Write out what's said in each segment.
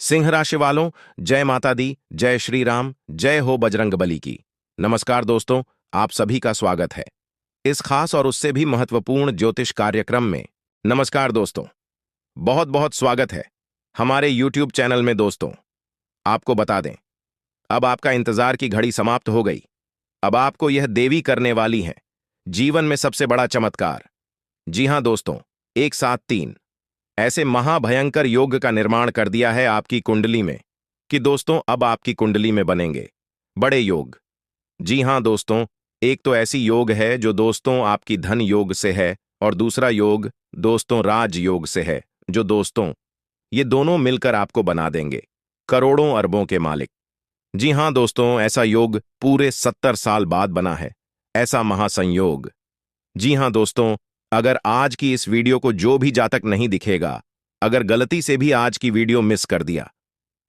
सिंह राशि वालों, जय माता दी, जय श्री राम, जय हो बजरंगबली की। नमस्कार दोस्तों, आप सभी का स्वागत है इस खास और उससे भी महत्वपूर्ण ज्योतिष कार्यक्रम में। नमस्कार दोस्तों, बहुत बहुत स्वागत है हमारे YouTube चैनल में। दोस्तों, आपको बता दें, अब आपका इंतजार की घड़ी समाप्त हो गई। अब आपको यह देवी करने वाली है जीवन में सबसे बड़ा चमत्कार। जी हां दोस्तों, एक साथ तीन ऐसे महाभयंकर योग का निर्माण कर दिया है आपकी कुंडली में कि दोस्तों अब आपकी कुंडली में बनेंगे बड़े योग। जी हां दोस्तों, एक तो ऐसी योग है जो दोस्तों आपकी धन योग से है, और दूसरा योग दोस्तों राज योग से है, जो दोस्तों ये दोनों मिलकर आपको बना देंगे करोड़ों अरबों के मालिक। जी हां दोस्तों, ऐसा योग पूरे 70 साल बाद बना है, ऐसा महासंयोग। जी हां दोस्तों, अगर आज की इस वीडियो को जो भी जातक नहीं दिखेगा, अगर गलती से भी आज की वीडियो मिस कर दिया,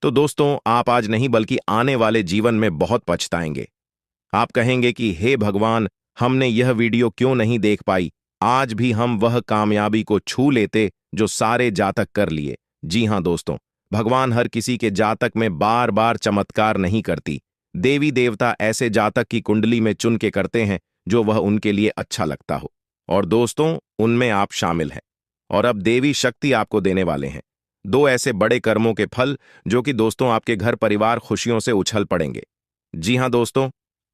तो दोस्तों आप आज नहीं बल्कि आने वाले जीवन में बहुत पछताएंगे। आप कहेंगे कि हे भगवान, हमने यह वीडियो क्यों नहीं देख पाई, आज भी हम वह कामयाबी को छू लेते जो सारे जातक कर लिए। जी हां दोस्तों, भगवान हर किसी के जातक में बार बार चमत्कार नहीं करती। देवी देवता ऐसे जातक की कुंडली में चुन के करते हैं जो वह उनके लिए अच्छा लगता हो, और दोस्तों उनमें आप शामिल हैं। और अब देवी शक्ति आपको देने वाले हैं दो ऐसे बड़े कर्मों के फल जो कि दोस्तों आपके घर परिवार खुशियों से उछल पड़ेंगे। जी हां दोस्तों,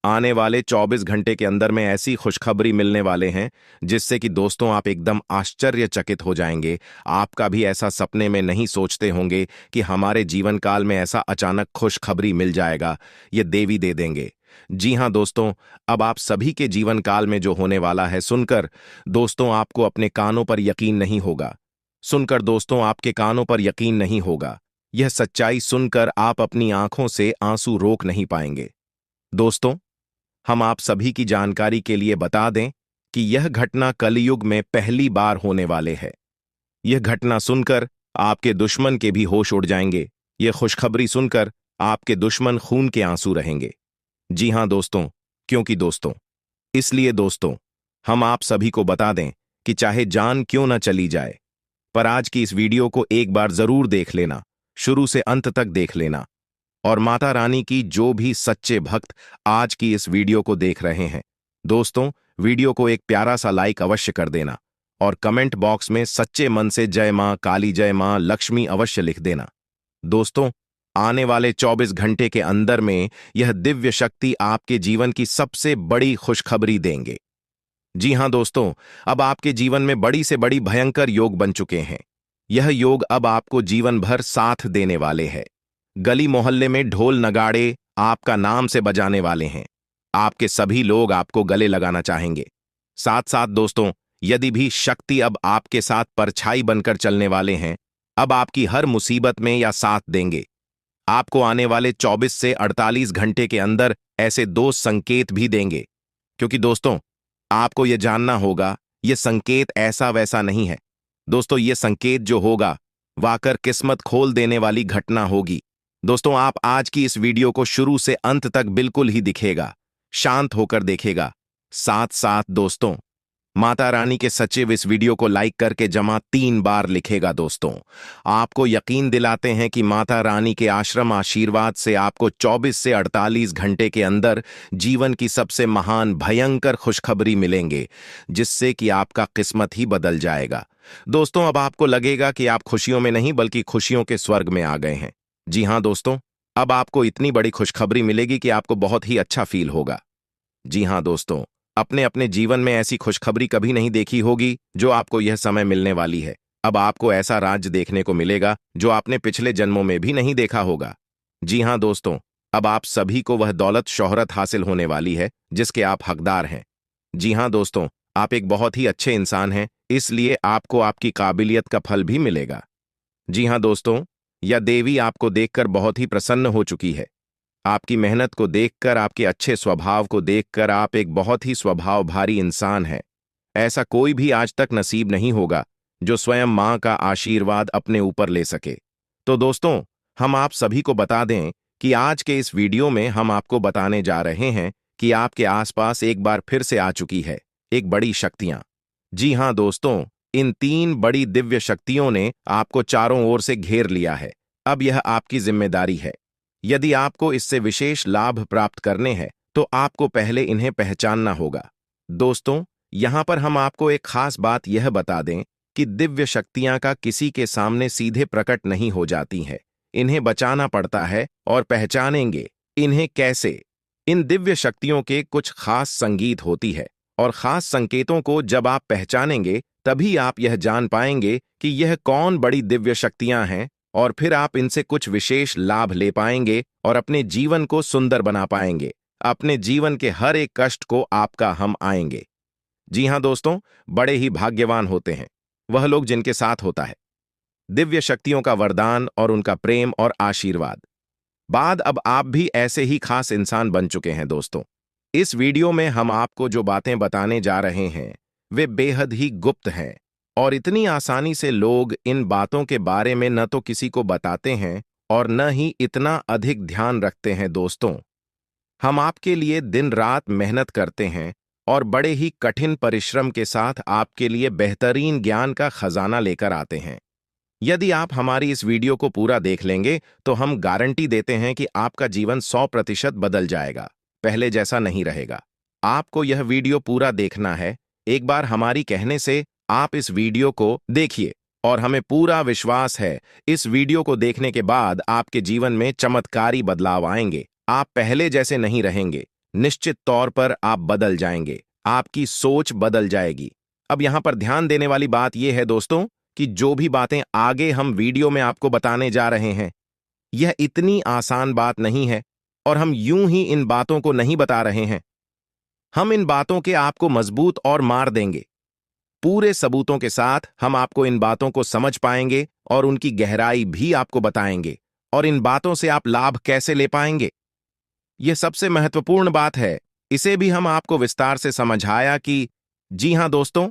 आने वाले 24 घंटे के अंदर में ऐसी खुशखबरी मिलने वाले हैं जिससे कि दोस्तों आप एकदम आश्चर्यचकित हो जाएंगे। आपका भी ऐसा सपने में नहीं सोचते होंगे कि हमारे जीवन काल में ऐसा अचानक खुशखबरी मिल जाएगा, ये देवी दे देंगे। जी हां दोस्तों, अब आप सभी के जीवन काल में जो होने वाला है सुनकर दोस्तों आपको अपने कानों पर यकीन नहीं होगा। सुनकर दोस्तों आपके कानों पर यकीन नहीं होगा। यह सच्चाई सुनकर आप अपनी आंखों से आंसू रोक नहीं पाएंगे। दोस्तों, हम आप सभी की जानकारी के लिए बता दें कि यह घटना कलयुग में पहली बार होने वाले है। यह घटना सुनकर आपके दुश्मन के भी होश उड़ जाएंगे। यह खुशखबरी सुनकर आपके दुश्मन खून के आंसू रहेंगे। जी हां दोस्तों, क्योंकि दोस्तों इसलिए दोस्तों हम आप सभी को बता दें कि चाहे जान क्यों न चली जाए, पर आज की इस वीडियो को एक बार जरूर देख लेना, शुरू से अंत तक देख लेना। और माता रानी की जो भी सच्चे भक्त आज की इस वीडियो को देख रहे हैं, दोस्तों वीडियो को एक प्यारा सा लाइक अवश्य कर देना, और कमेंट बॉक्स में सच्चे मन से जय मां काली, जय मां लक्ष्मी अवश्य लिख देना। दोस्तों, आने वाले 24 घंटे के अंदर में यह दिव्य शक्ति आपके जीवन की सबसे बड़ी खुशखबरी देंगे। जी हां दोस्तों, अब आपके जीवन में बड़ी से बड़ी भयंकर योग बन चुके हैं। यह योग अब आपको जीवन भर साथ देने वाले हैं। गली मोहल्ले में ढोल नगाड़े आपका नाम से बजाने वाले हैं। आपके सभी लोग आपको गले लगाना चाहेंगे। साथ साथ दोस्तों, यदि भी शक्ति अब आपके साथ परछाई बनकर चलने वाले हैं, अब आपकी हर मुसीबत में या साथ देंगे। आपको आने वाले 24 से 48 घंटे के अंदर ऐसे दो संकेत भी देंगे, क्योंकि दोस्तों आपको यह जानना होगा, यह संकेत ऐसा वैसा नहीं है। दोस्तों ये संकेत जो होगा वाकर किस्मत खोल देने वाली घटना होगी। दोस्तों आप आज की इस वीडियो को शुरू से अंत तक बिल्कुल ही दिखेगा, शांत होकर देखेगा। साथ साथ दोस्तों माता रानी के सचिव इस वीडियो को लाइक करके जमा 3 बार लिखेगा। दोस्तों आपको यकीन दिलाते हैं कि माता रानी के आश्रम आशीर्वाद से आपको 24 से 48 घंटे के अंदर जीवन की सबसे महान भयंकर खुशखबरी मिलेंगे, जिससे कि आपका किस्मत ही बदल जाएगा। दोस्तों अब आपको लगेगा कि आप खुशियों में नहीं बल्कि खुशियों के स्वर्ग में आ गए हैं। जी हां दोस्तों, अब आपको इतनी बड़ी खुशखबरी मिलेगी कि आपको बहुत ही अच्छा फील होगा। जी हां दोस्तों, अपने अपने जीवन में ऐसी खुशखबरी कभी नहीं देखी होगी जो आपको यह समय मिलने वाली है। अब आपको ऐसा राज्य देखने को मिलेगा जो आपने पिछले जन्मों में भी नहीं देखा होगा। जी हां दोस्तों, अब आप सभी को वह दौलत शोहरत हासिल होने वाली है जिसके आप हकदार हैं। जी हां दोस्तों, आप एक बहुत ही अच्छे इंसान हैं, इसलिए आपको आपकी काबिलियत का फल भी मिलेगा। जी हां दोस्तों, यह देवी आपको देखकर बहुत ही प्रसन्न हो चुकी है। आपकी मेहनत को देखकर, आपके अच्छे स्वभाव को देखकर आप एक बहुत ही स्वभाव भारी इंसान हैं। ऐसा कोई भी आज तक नसीब नहीं होगा जो स्वयं मां का आशीर्वाद अपने ऊपर ले सके। तो दोस्तों हम आप सभी को बता दें कि आज के इस वीडियो में हम आपको बताने जा रहे हैं कि आपके आसपास एक बार फिर से आ चुकी है एक बड़ी शक्तियां। जी हां दोस्तों, इन 3 बड़ी दिव्य शक्तियों ने आपको चारों ओर से घेर लिया है। अब यह आपकी जिम्मेदारी है। यदि आपको इससे विशेष लाभ प्राप्त करने हैं तो आपको पहले इन्हें पहचानना होगा। दोस्तों, यहाँ पर हम आपको एक खास बात यह बता दें कि दिव्य शक्तियां का किसी के सामने सीधे प्रकट नहीं हो जाती हैं। इन्हें बचाना पड़ता है। और पहचानेंगे इन्हें कैसे? इन दिव्य शक्तियों के कुछ खास संगीत होती है और खास संकेतों को जब आप पहचानेंगे तभी आप यह जान पाएंगे कि यह कौन बड़ी दिव्य शक्तियां हैं, और फिर आप इनसे कुछ विशेष लाभ ले पाएंगे और अपने जीवन को सुंदर बना पाएंगे। अपने जीवन के हर एक कष्ट को आपका हम आएंगे। जी हां दोस्तों, बड़े ही भाग्यवान होते हैं वह लोग जिनके साथ होता है दिव्य शक्तियों का वरदान और उनका प्रेम और आशीर्वाद। अब आप भी ऐसे ही खास इंसान बन चुके हैं दोस्तों। इस वीडियो में हम आपको जो बातें बताने जा रहे हैं वे बेहद ही गुप्त हैं, और इतनी आसानी से लोग इन बातों के बारे में न तो किसी को बताते हैं और न ही इतना अधिक ध्यान रखते हैं। दोस्तों, हम आपके लिए दिन रात मेहनत करते हैं और बड़े ही कठिन परिश्रम के साथ आपके लिए बेहतरीन ज्ञान का खजाना लेकर आते हैं। यदि आप हमारी इस वीडियो को पूरा देख लेंगे तो हम गारंटी देते हैं कि आपका जीवन 100% बदल जाएगा, पहले जैसा नहीं रहेगा। आपको यह वीडियो पूरा देखना है। एक बार हमारी कहने से आप इस वीडियो को देखिए और हमें पूरा विश्वास है इस वीडियो को देखने के बाद आपके जीवन में चमत्कारी बदलाव आएंगे। आप पहले जैसे नहीं रहेंगे, निश्चित तौर पर आप बदल जाएंगे, आपकी सोच बदल जाएगी। अब यहां पर ध्यान देने वाली बात यह है दोस्तों कि जो भी बातें आगे हम वीडियो में आपको बताने जा रहे हैं यह इतनी आसान बात नहीं है, और हम यूं ही इन बातों को नहीं बता रहे हैं। हम इन बातों के आपको मजबूत और मार देंगे। पूरे सबूतों के साथ हम आपको इन बातों को समझ पाएंगे और उनकी गहराई भी आपको बताएंगे, और इन बातों से आप लाभ कैसे ले पाएंगे। यह सबसे महत्वपूर्ण बात है। इसे भी हम आपको विस्तार से समझाया कि जी हां दोस्तों,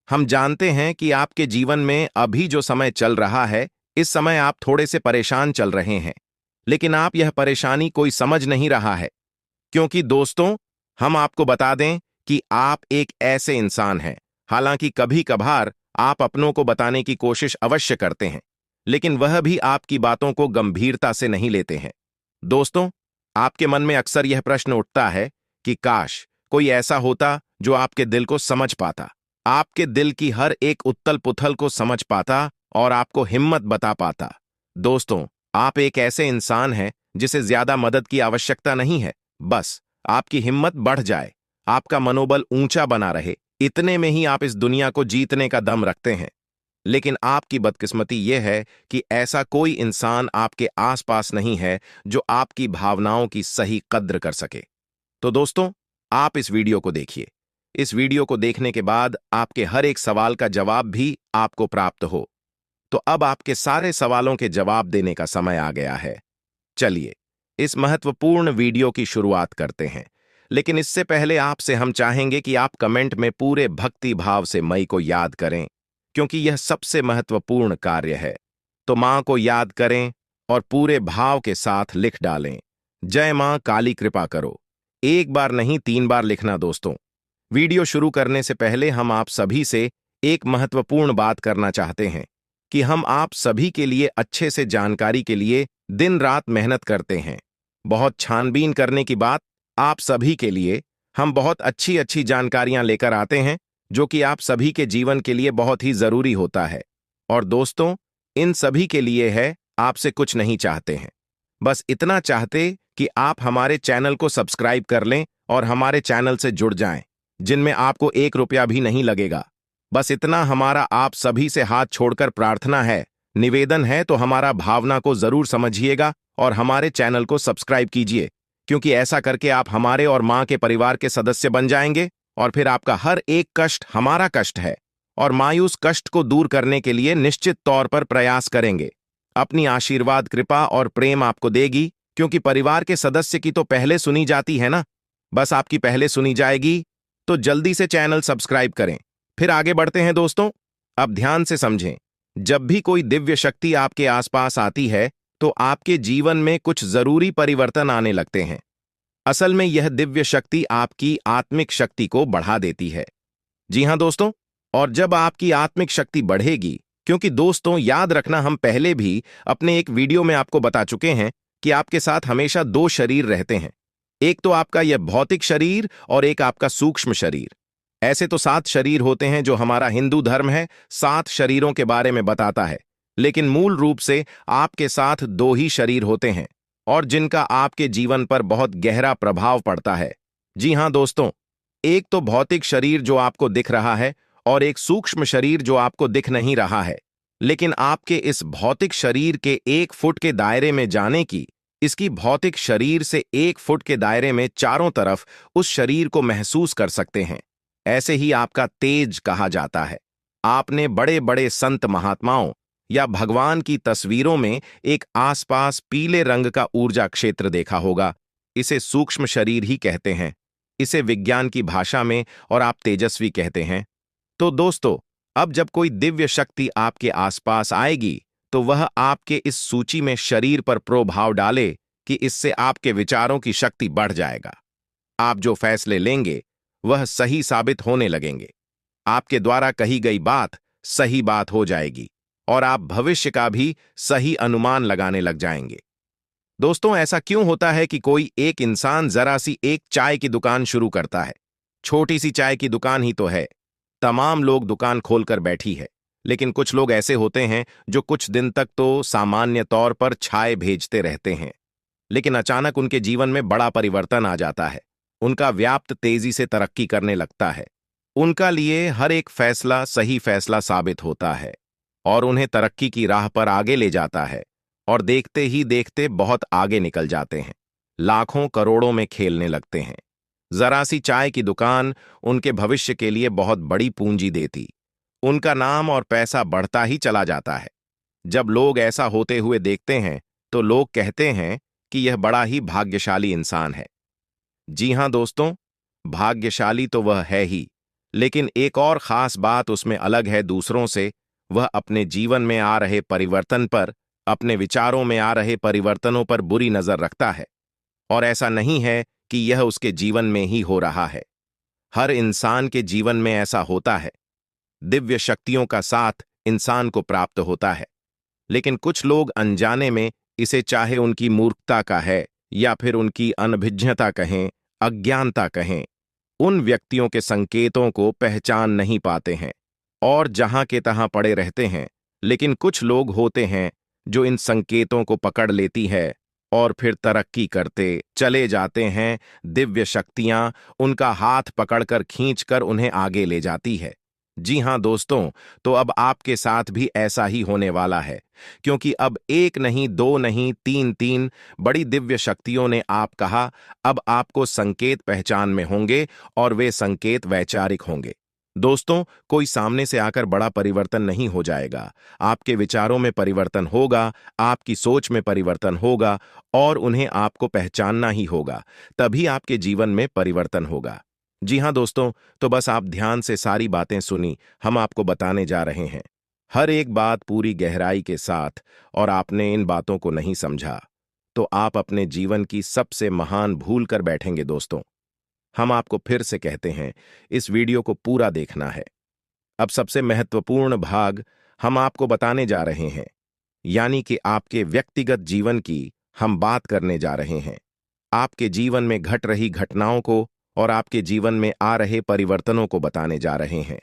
हम जानते हैं कि आपके जीवन में अभी जो समय चल रहा है इस समय आप थोड़े से परेशान चल रहे हैं, लेकिन आप यह परेशानी कोई समझ नहीं रहा है, क्योंकि दोस्तों हम आपको बता दें कि आप एक ऐसे इंसान हैं। हालांकि कभी कभार आप अपनों को बताने की कोशिश अवश्य करते हैं, लेकिन वह भी आपकी बातों को गंभीरता से नहीं लेते हैं। दोस्तों, आपके मन में अक्सर यह प्रश्न उठता है कि काश कोई ऐसा होता जो आपके दिल को समझ पाता, आपके दिल की हर एक उथल पुथल को समझ पाता और आपको हिम्मत बता पाता। दोस्तों, आप एक ऐसे इंसान हैं जिसे ज्यादा मदद की आवश्यकता नहीं है, बस आपकी हिम्मत बढ़ जाए, आपका मनोबल ऊंचा बना रहे, इतने में ही आप इस दुनिया को जीतने का दम रखते हैं। लेकिन आपकी बदकिस्मती यह है कि ऐसा कोई इंसान आपके आसपास नहीं है जो आपकी भावनाओं की सही कद्र कर सके। तो दोस्तों, आप इस वीडियो को देखिए। इस वीडियो को देखने के बाद आपके हर एक सवाल का जवाब भी आपको प्राप्त हो। तो अब आपके सारे सवालों के जवाब देने का समय आ गया है। चलिए इस महत्वपूर्ण वीडियो की शुरुआत करते हैं, लेकिन इससे पहले आपसे हम चाहेंगे कि आप कमेंट में पूरे भक्ति भाव से मई को याद करें, क्योंकि यह सबसे महत्वपूर्ण कार्य है। तो मां को याद करें और पूरे भाव के साथ लिख डालें, जय मां काली कृपा करो। एक बार नहीं, 3 बार लिखना। दोस्तों, वीडियो शुरू करने से पहले हम आप सभी से एक महत्वपूर्ण बात करना चाहते हैं कि हम आप सभी के लिए अच्छे से जानकारी के लिए दिन रात मेहनत करते हैं। बहुत छानबीन करने की बात, आप सभी के लिए हम बहुत अच्छी अच्छी जानकारियां लेकर आते हैं जो कि आप सभी के जीवन के लिए बहुत ही जरूरी होता है। और दोस्तों, इन सभी के लिए है, आपसे कुछ नहीं चाहते हैं, बस इतना चाहते कि आप हमारे चैनल को सब्सक्राइब कर लें और हमारे चैनल से जुड़ जाएं, जिनमें आपको 1 रुपया भी नहीं लगेगा। बस इतना हमारा आप सभी से हाथ छोड़कर प्रार्थना है, निवेदन है। तो हमारा भावना को जरूर समझिएगा और हमारे चैनल को सब्सक्राइब कीजिए, क्योंकि ऐसा करके आप हमारे और मां के परिवार के सदस्य बन जाएंगे, और फिर आपका हर एक कष्ट हमारा कष्ट है, और मायूस कष्ट को दूर करने के लिए निश्चित तौर पर प्रयास करेंगे। अपनी आशीर्वाद, कृपा और प्रेम आपको देगी, क्योंकि परिवार के सदस्य की तो पहले सुनी जाती है ना, बस आपकी पहले सुनी जाएगी। तो जल्दी से चैनल सब्सक्राइब करें। फिर आगे बढ़ते हैं दोस्तों। अब ध्यान से समझें, जब भी कोई दिव्य शक्ति आपके आसपास आती है तो आपके जीवन में कुछ जरूरी परिवर्तन आने लगते हैं। असल में यह दिव्य शक्ति आपकी आत्मिक शक्ति को बढ़ा देती है। जी हां दोस्तों, और जब आपकी आत्मिक शक्ति बढ़ेगी क्योंकि दोस्तों याद रखना, हम पहले भी अपने एक वीडियो में आपको बता चुके हैं कि आपके साथ हमेशा दो शरीर रहते हैं। एक तो आपका यह भौतिक शरीर और एक आपका सूक्ष्म शरीर। ऐसे तो 7 शरीर होते हैं जो हमारा हिंदू धर्म है 7 शरीरों के बारे में बताता है, लेकिन मूल रूप से आपके साथ 2 ही शरीर होते हैं और जिनका आपके जीवन पर बहुत गहरा प्रभाव पड़ता है। जी हां दोस्तों, एक तो भौतिक शरीर जो आपको दिख रहा है और एक सूक्ष्म शरीर जो आपको दिख नहीं रहा है। लेकिन आपके इस भौतिक शरीर के 1 फुट के दायरे में जाने की, इसकी भौतिक शरीर से 1 फुट के दायरे में चारों तरफ उस शरीर को महसूस कर सकते हैं। ऐसे ही आपका तेज कहा जाता है। आपने बड़े बड़े संत महात्माओं या भगवान की तस्वीरों में एक आसपास पीले रंग का ऊर्जा क्षेत्र देखा होगा। इसे सूक्ष्म शरीर ही कहते हैं। इसे विज्ञान की भाषा में और आप तेजस्वी कहते हैं। तो दोस्तों, अब जब कोई दिव्य शक्ति आपके आसपास आएगी तो वह आपके इस सूची में शरीर पर प्रभाव डाले कि इससे आपके विचारों की शक्ति बढ़ जाएगा। आप जो फैसले लेंगे वह सही साबित होने लगेंगे। आपके द्वारा कही गई बात सही बात हो जाएगी और आप भविष्य का भी सही अनुमान लगाने लग जाएंगे। दोस्तों, ऐसा क्यों होता है कि कोई एक इंसान जरा सी एक चाय की दुकान शुरू करता है? छोटी सी चाय की दुकान ही तो है, तमाम लोग दुकान खोलकर बैठी है। लेकिन कुछ लोग ऐसे होते हैं जो कुछ दिन तक तो सामान्य तौर पर चाय भेजते रहते हैं, लेकिन अचानक उनके जीवन में बड़ा परिवर्तन आ जाता है। उनका व्याप्त तेजी से तरक्की करने लगता है। उनका लिए हर एक फैसला सही फैसला साबित होता है और उन्हें तरक्की की राह पर आगे ले जाता है और देखते ही देखते बहुत आगे निकल जाते हैं। लाखों करोड़ों में खेलने लगते हैं। जरा सी चाय की दुकान उनके भविष्य के लिए बहुत बड़ी पूंजी देती। उनका नाम और पैसा बढ़ता ही चला जाता है। जब लोग ऐसा होते हुए देखते हैं तो लोग कहते हैं कि यह बड़ा ही भाग्यशाली इंसान है। जी हां दोस्तों, भाग्यशाली तो वह है ही, लेकिन एक और खास बात उसमें अलग है दूसरों से। वह अपने जीवन में आ रहे परिवर्तन पर, अपने विचारों में आ रहे परिवर्तनों पर बुरी नजर रखता है। और ऐसा नहीं है कि यह उसके जीवन में ही हो रहा है। हर इंसान के जीवन में ऐसा होता है। दिव्य शक्तियों का साथ इंसान को प्राप्त होता है, लेकिन कुछ लोग अनजाने में इसे, चाहे उनकी मूर्खता का है या फिर उनकी अनभिज्ञता कहें, अज्ञानता कहें, उन व्यक्तियों के संकेतों को पहचान नहीं पाते हैं और जहां के तहां पड़े रहते हैं। लेकिन कुछ लोग होते हैं जो इन संकेतों को पकड़ लेती है और फिर तरक्की करते चले जाते हैं। दिव्य शक्तियां उनका हाथ पकड़कर खींचकर उन्हें आगे ले जाती है। जी हां दोस्तों, तो अब आपके साथ भी ऐसा ही होने वाला है, क्योंकि अब एक नहीं, दो नहीं, तीन तीन बड़ी दिव्य शक्तियों ने आप कहा। अब आपको संकेत पहचान में होंगे और वे संकेत वैचारिक होंगे। दोस्तों, कोई सामने से आकर बड़ा परिवर्तन नहीं हो जाएगा। आपके विचारों में परिवर्तन होगा, आपकी सोच में परिवर्तन होगा और उन्हें आपको पहचानना ही होगा। तभी आपके जीवन में परिवर्तन होगा। जी हां दोस्तों, तो बस आप ध्यान से सारी बातें सुनी, हम आपको बताने जा रहे हैं हर एक बात पूरी गहराई के साथ। और आपने इन बातों को नहीं समझा तो आप अपने जीवन की सबसे महान भूल कर बैठेंगे। दोस्तों, हम आपको फिर से कहते हैं, इस वीडियो को पूरा देखना है। अब सबसे महत्वपूर्ण भाग हम आपको बताने जा रहे हैं, यानी कि आपके व्यक्तिगत जीवन की हम बात करने जा रहे हैं। आपके जीवन में घट रही घटनाओं को और आपके जीवन में आ रहे परिवर्तनों को बताने जा रहे हैं।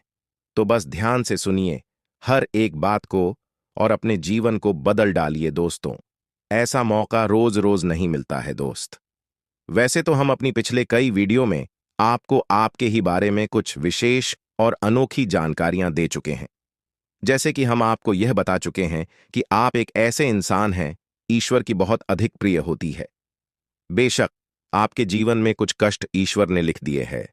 तो बस ध्यान से सुनिए हर एक बात को और अपने जीवन को बदल डालिए। दोस्तों, ऐसा मौका रोज रोज नहीं मिलता है दोस्त। वैसे तो हम अपनी पिछले कई वीडियो में आपको आपके ही बारे में कुछ विशेष और अनोखी जानकारियां दे चुके हैं। जैसे कि हम आपको यह बता चुके हैं कि आप एक ऐसे इंसान हैं ईश्वर की बहुत अधिक प्रिय होती है। बेशक आपके जीवन में कुछ कष्ट ईश्वर ने लिख दिए हैं,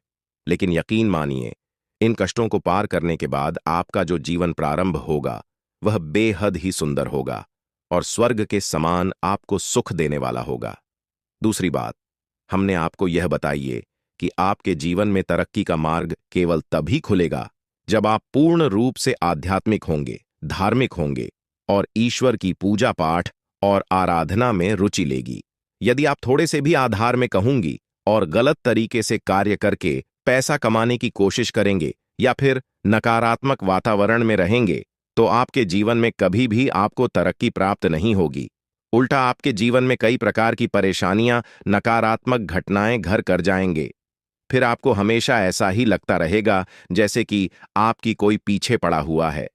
लेकिन यकीन मानिए, इन कष्टों को पार करने के बाद आपका जो जीवन प्रारंभ होगा वह बेहद ही सुंदर होगा और स्वर्ग के समान आपको सुख देने वाला होगा। दूसरी बात, हमने आपको यह बताइए कि आपके जीवन में तरक्की का मार्ग केवल तभी खुलेगा जब आप पूर्ण रूप से आध्यात्मिक होंगे, धार्मिक होंगे और ईश्वर की पूजा पाठ और आराधना में रुचि लेगी। यदि आप थोड़े से भी आधार में कहूंगी और गलत तरीके से कार्य करके पैसा कमाने की कोशिश करेंगे या फिर नकारात्मक वातावरण में रहेंगे तो आपके जीवन में कभी भी आपको तरक्की प्राप्त नहीं होगी। उल्टा आपके जीवन में कई प्रकार की परेशानियां, नकारात्मक घटनाएं घर कर जाएंगे। फिर आपको हमेशा ऐसा ही लगता रहेगा जैसे कि आपकी कोई पीछे पड़ा हुआ है।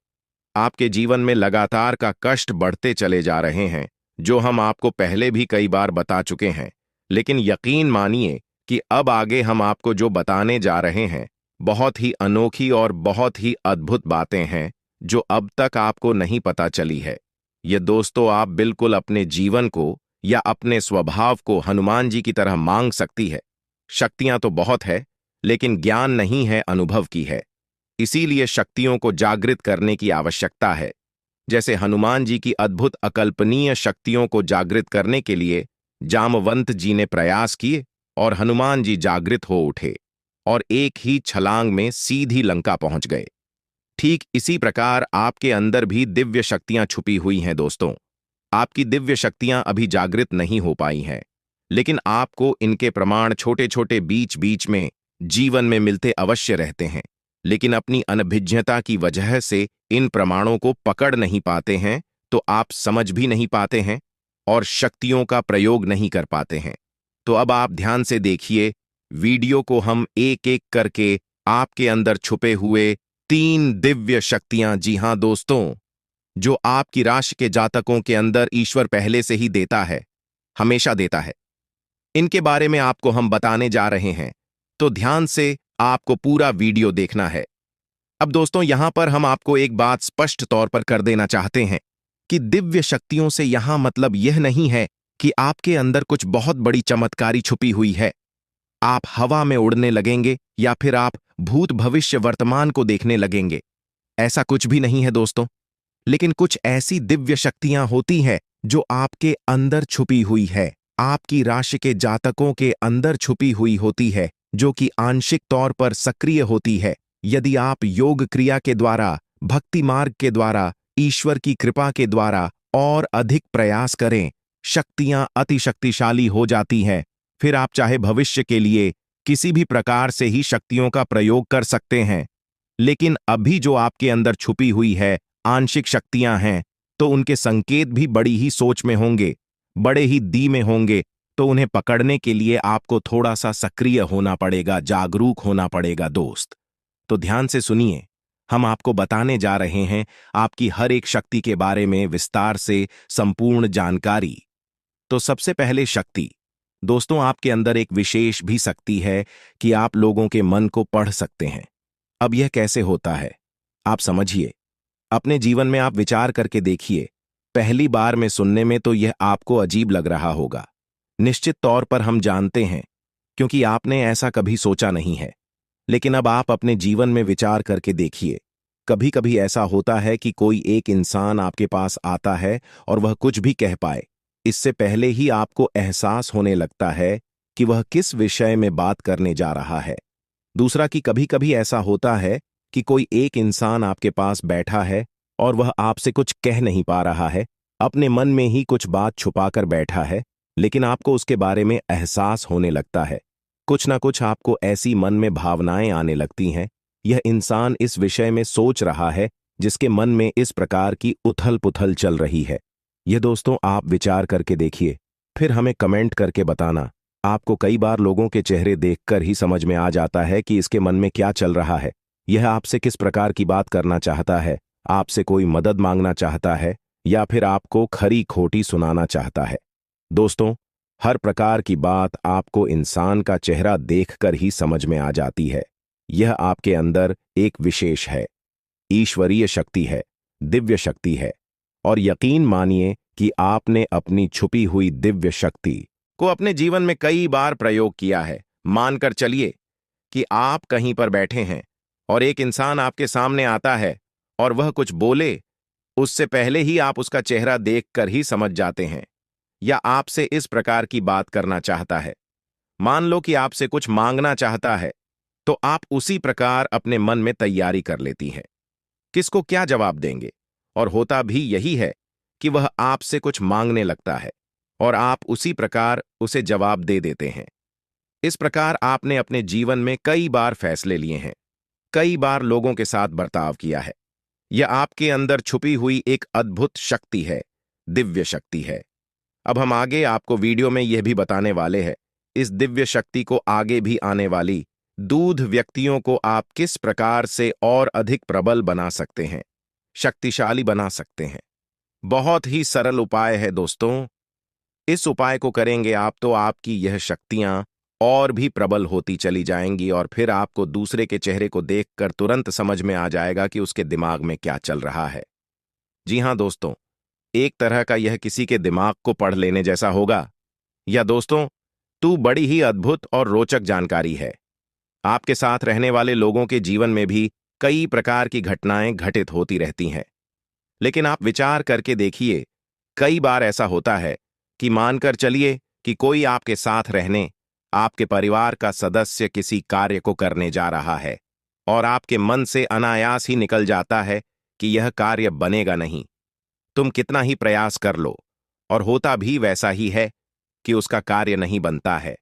आपके जीवन में लगातार का कष्ट बढ़ते चले जा रहे हैं, जो हम आपको पहले भी कई बार बता चुके हैं। लेकिन यकीन मानिए कि अब आगे हम आपको जो बताने जा रहे हैं, बहुत ही अनोखी और बहुत ही अद्भुत बातें हैं जो अब तक आपको नहीं पता चली है। ये दोस्तों, आप बिल्कुल अपने जीवन को या अपने स्वभाव को हनुमान जी की तरह मांग सकती है। शक्तियां तो बहुत है, लेकिन ज्ञान नहीं है, अनुभव की है। इसीलिए शक्तियों को जागृत करने की आवश्यकता है। जैसे हनुमान जी की अद्भुत अकल्पनीय शक्तियों को जागृत करने के लिए जामवंत जी ने प्रयास किए और हनुमान जी जागृत हो उठे और एक ही छलांग में सीधी लंका पहुंच गए। ठीक इसी प्रकार आपके अंदर भी दिव्य शक्तियां छुपी हुई हैं दोस्तों। आपकी दिव्य शक्तियां अभी जागृत नहीं हो पाई हैं, लेकिन आपको इनके प्रमाण छोटे छोटे बीच बीच में जीवन में मिलते अवश्य रहते हैं। लेकिन अपनी अनभिज्ञता की वजह से इन प्रमाणों को पकड़ नहीं पाते हैं, तो आप समझ भी नहीं पाते हैं और शक्तियों का प्रयोग नहीं कर पाते हैं। तो अब आप ध्यान से देखिए, वीडियो को हम एक एक करके आपके अंदर छुपे हुए 3 दिव्य शक्तियां, जी हां दोस्तों, जो आपकी राशि के जातकों के अंदर ईश्वर पहले से ही देता है, हमेशा देता है, इनके बारे में आपको हम बताने जा रहे हैं। तो ध्यान से आपको पूरा वीडियो देखना है। अब दोस्तों, यहां पर हम आपको एक बात स्पष्ट तौर पर कर देना चाहते हैं कि दिव्य शक्तियों से यहां मतलब यह नहीं है कि आपके अंदर कुछ बहुत बड़ी चमत्कारी छुपी हुई है। आप हवा में उड़ने लगेंगे या फिर आप भूत भविष्य वर्तमान को देखने लगेंगे, ऐसा कुछ भी नहीं है दोस्तों। लेकिन कुछ ऐसी दिव्य शक्तियां होती हैं जो आपके अंदर छुपी हुई है, आपकी राशि के जातकों के अंदर छुपी हुई होती है, जो कि आंशिक तौर पर सक्रिय होती है। यदि आप योग क्रिया के द्वारा, भक्ति मार्ग के द्वारा, ईश्वर की कृपा के द्वारा और अधिक प्रयास करें, शक्तियां अति शक्तिशाली हो जाती हैं। फिर आप चाहे भविष्य के लिए किसी भी प्रकार से ही शक्तियों का प्रयोग कर सकते हैं। लेकिन अभी जो आपके अंदर छुपी हुई है आंशिक शक्तियां हैं, तो उनके संकेत भी बड़ी ही सोच में होंगे, बड़े ही दी में होंगे। तो उन्हें पकड़ने के लिए आपको थोड़ा सा सक्रिय होना पड़ेगा, जागरूक होना पड़ेगा दोस्त। तो ध्यान से सुनिए, हम आपको बताने जा रहे हैं आपकी हर एक शक्ति के बारे में विस्तार से संपूर्ण जानकारी। तो सबसे पहले शक्ति, दोस्तों, आपके अंदर एक विशेष भी शक्ति है कि आप लोगों के मन को पढ़ सकते हैं। अब यह कैसे होता है, आप समझिए। अपने जीवन में आप विचार करके देखिए। पहली बार में सुनने में तो यह आपको अजीब लग रहा होगा, निश्चित तौर पर हम जानते हैं, क्योंकि आपने ऐसा कभी सोचा नहीं है। लेकिन अब आप अपने जीवन में विचार करके देखिए। कभी कभी ऐसा होता है कि कोई एक इंसान आपके पास आता है और वह कुछ भी कह पाए, इससे पहले ही आपको एहसास होने लगता है कि वह किस विषय में बात करने जा रहा है। दूसरा कि कभी कभी ऐसा होता है कि कोई एक इंसान आपके पास बैठा है और वह आपसे कुछ कह नहीं पा रहा है, अपने मन में ही कुछ बात छुपाकर बैठा है, लेकिन आपको उसके बारे में एहसास होने लगता है। कुछ ना कुछ आपको ऐसी मन में भावनाएं आने लगती हैं, यह इंसान इस विषय में सोच रहा है जिसके मन में इस प्रकार की उथल पुथल चल रही है। यह दोस्तों आप विचार करके देखिए, फिर हमें कमेंट करके बताना। आपको कई बार लोगों के चेहरे देखकर ही समझ में आ जाता है कि इसके मन में क्या चल रहा है, यह आपसे किस प्रकार की बात करना चाहता है, आपसे कोई मदद मांगना चाहता है या फिर आपको खरी खोटी सुनाना चाहता है। दोस्तों, हर प्रकार की बात आपको इंसान का चेहरा देखकर ही समझ में आ जाती है। यह आपके अंदर एक विशेष है, ईश्वरीय शक्ति है, दिव्य शक्ति है। और यकीन मानिए कि आपने अपनी छुपी हुई दिव्य शक्ति को अपने जीवन में कई बार प्रयोग किया है। मानकर चलिए कि आप कहीं पर बैठे हैं और एक इंसान आपके सामने आता है और वह कुछ बोले, उससे पहले ही आप उसका चेहरा देखकर ही समझ जाते हैं, या आपसे इस प्रकार की बात करना चाहता है। मान लो कि आपसे कुछ मांगना चाहता है, तो आप उसी प्रकार अपने मन में तैयारी कर लेती हैं, किसको क्या जवाब देंगे। और होता भी यही है कि वह आपसे कुछ मांगने लगता है और आप उसी प्रकार उसे जवाब दे देते हैं। इस प्रकार आपने अपने जीवन में कई बार फैसले लिए हैं, कई बार लोगों के साथ बर्ताव किया है, यह आपके अंदर छुपी हुई एक अद्भुत शक्ति है, दिव्य शक्ति है। अब हम आगे आपको वीडियो में यह भी बताने वाले हैं, इस दिव्य शक्ति को आगे भी आने वाली दूध व्यक्तियों को आप किस प्रकार से और अधिक प्रबल बना सकते हैं, शक्तिशाली बना सकते हैं। बहुत ही सरल उपाय है दोस्तों। इस उपाय को करेंगे आप तो आपकी यह शक्तियां और भी प्रबल होती चली जाएंगी और फिर आपको दूसरे के चेहरे को देखकर तुरंत समझ में आ जाएगा कि उसके दिमाग में क्या चल रहा है। जी हां दोस्तों, एक तरह का यह किसी के दिमाग को पढ़ लेने जैसा होगा। या दोस्तों, तू बड़ी ही अद्भुत और रोचक जानकारी है। आपके साथ रहने वाले लोगों के जीवन में भी कई प्रकार की घटनाएं घटित होती रहती हैं। लेकिन आप विचार करके देखिए, कई बार ऐसा होता है कि मानकर चलिए कि कोई आपके साथ रहने, आपके परिवार का सदस्य किसी कार्य को करने जा रहा है और आपके मन से अनायास ही निकल जाता है कि यह कार्य बनेगा नहीं। तुम कितना ही प्रयास कर लो और होता भी वैसा ही है कि उसका कार्य नहीं बनता है।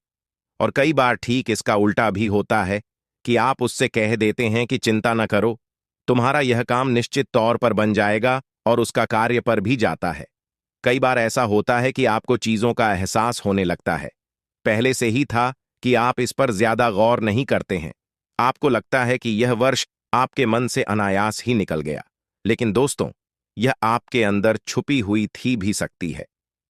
और कई बार ठीक इसका उल्टा भी होता है कि आप उससे कह देते हैं कि चिंता न करो, तुम्हारा यह काम निश्चित तौर पर बन जाएगा और उसका कार्य पर भी जाता है। कई बार ऐसा होता है कि आपको चीजों का एहसास होने लगता है, पहले से ही था कि आप इस पर ज्यादा गौर नहीं करते हैं। आपको लगता है कि यह वर्ष आपके मन से अनायास ही निकल गया। लेकिन दोस्तों, यह आपके अंदर छुपी हुई थी भी सकती है,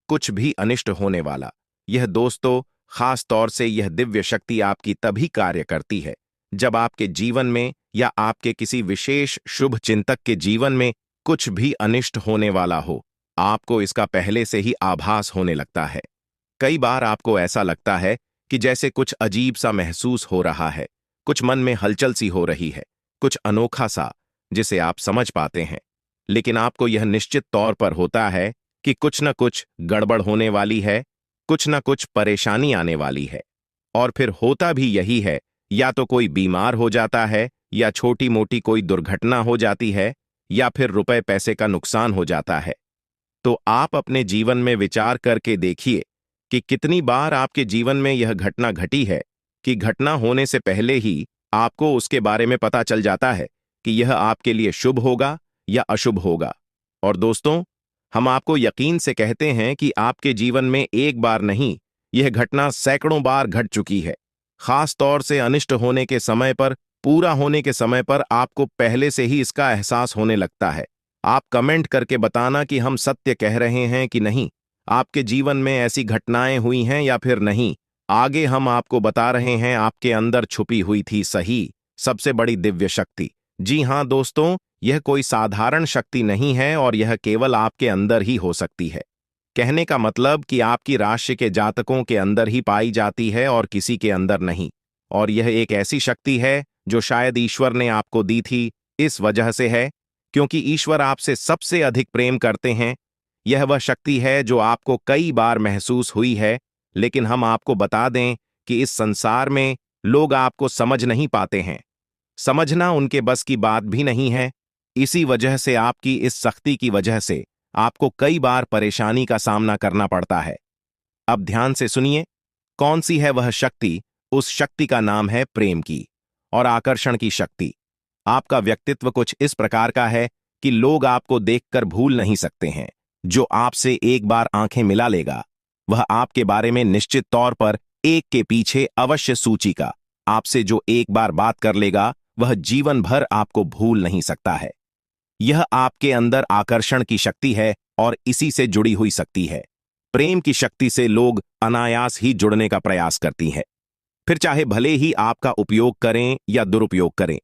कुछ भी अनिष्ट होने वाला। यह दोस्तों, खास तौर से यह दिव्य शक्ति आपकी तभी कार्य करती है जब आपके जीवन में या आपके किसी विशेष शुभ चिंतक के जीवन में कुछ भी अनिष्ट होने वाला हो। आपको इसका पहले से ही आभास होने लगता है। कई बार आपको ऐसा लगता है कि जैसे कुछ अजीब सा महसूस हो रहा है, कुछ मन में हलचल सी हो रही है, कुछ अनोखा सा जिसे आप समझ पाते हैं। लेकिन आपको यह निश्चित तौर पर होता है कि कुछ न कुछ गड़बड़ होने वाली है, कुछ न कुछ परेशानी आने वाली है। और फिर होता भी यही है, या तो कोई बीमार हो जाता है, या छोटी मोटी कोई दुर्घटना हो जाती है, या फिर रुपए पैसे का नुकसान हो जाता है। तो आप अपने जीवन में विचार करके देखिए कि कितनी बार आपके जीवन में यह घटना घटी है कि घटना होने से पहले ही आपको उसके बारे में पता चल जाता है कि यह आपके लिए शुभ होगा या अशुभ होगा। और दोस्तों, हम आपको यकीन से कहते हैं कि आपके जीवन में एक बार नहीं, यह घटना सैकड़ों बार घट चुकी है। खास तौर से अनिष्ट होने के समय पर, पूरा होने के समय पर आपको पहले से ही इसका एहसास होने लगता है। आप कमेंट करके बताना कि हम सत्य कह रहे हैं कि नहीं। आपके जीवन में ऐसी घटनाएं हुई हैं या फिर नहीं। आगे हम आपको बता रहे हैं आपके अंदर छुपी हुई थी सही सबसे बड़ी दिव्य शक्ति। जी हां दोस्तों, यह कोई साधारण शक्ति नहीं है और यह केवल आपके अंदर ही हो सकती है। कहने का मतलब कि आपकी राशि के जातकों के अंदर ही पाई जाती है और किसी के अंदर नहीं। और यह एक ऐसी शक्ति है जो शायद ईश्वर ने आपको दी थी। इस वजह से है क्योंकि ईश्वर आपसे सबसे अधिक प्रेम करते हैं। यह वह शक्ति है जो आपको कई बार महसूस हुई है, लेकिन हम आपको बता दें कि इस संसार में लोग आपको समझ नहीं पाते हैं। समझना उनके बस की बात भी नहीं है। इसी वजह से आपकी इस शक्ति की वजह से आपको कई बार परेशानी का सामना करना पड़ता है। अब ध्यान से सुनिए, कौन सी है वह शक्ति। उस शक्ति का नाम है प्रेम की और आकर्षण की शक्ति। आपका व्यक्तित्व कुछ इस प्रकार का है कि लोग आपको देखकर भूल नहीं सकते हैं। जो आपसे एक बार आंखें मिला लेगा, वह आपके बारे में निश्चित तौर पर एक के पीछे अवश्य सूची का। आपसे जो एक बार बात कर लेगा, वह जीवन भर आपको भूल नहीं सकता है। यह आपके अंदर आकर्षण की शक्ति है और इसी से जुड़ी हुई शक्ति है। प्रेम की शक्ति से लोग अनायास ही जुड़ने का प्रयास करती हैं। फिर चाहे भले ही आपका उपयोग करें या दुरुपयोग करें,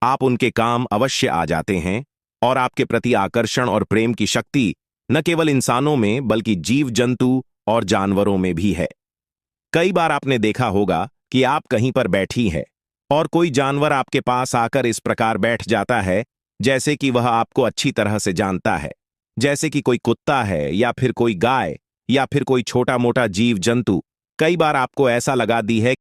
आप उनके काम अवश्य आ जाते हैं। और आपके प्रति आकर्षण और प्रेम की शक्ति न केवल इंसानों में बल्कि जीव जंतु और जानवरों में भी है। कई बार आपने देखा होगा कि आप कहीं पर बैठी हैं और कोई जानवर आपके पास आकर इस प्रकार बैठ जाता है जैसे कि वह आपको अच्छी तरह से जानता है। जैसे कि कोई कुत्ता है या फिर कोई गाय या फिर कोई छोटा मोटा जीव जंतु। कई बार आपको ऐसा लगा दी है